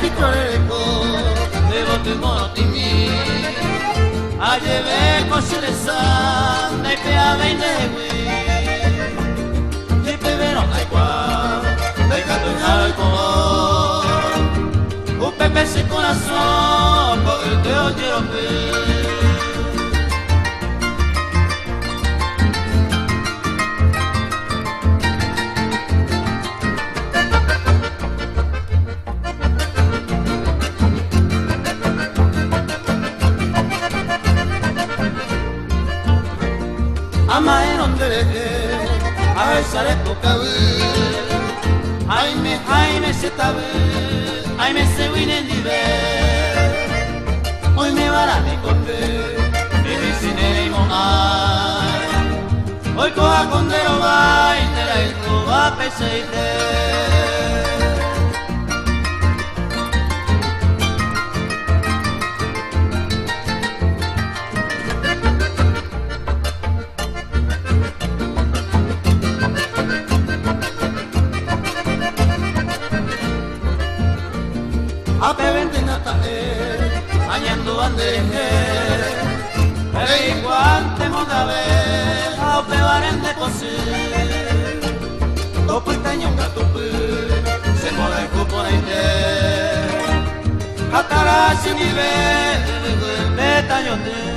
picoreko Debo te monotimi Ayeve koshirezan Daipe abeinewi Jipe vero naikwa Daikatu inalko Upepe ese corazón Por el que hoy quiero ver Amaeron de a esa época Jaime se tabe Jaime se vine en nivel Hoy me van a mi conde Me dicen el monay Hoy coja condero va y te la hizo va a peseite Ape vente natae, añando bandeje Ey guante modabe, ape varen de pose Topo itaño un gatupe, se moda el cupo de inde Catara sin nivel, de tañote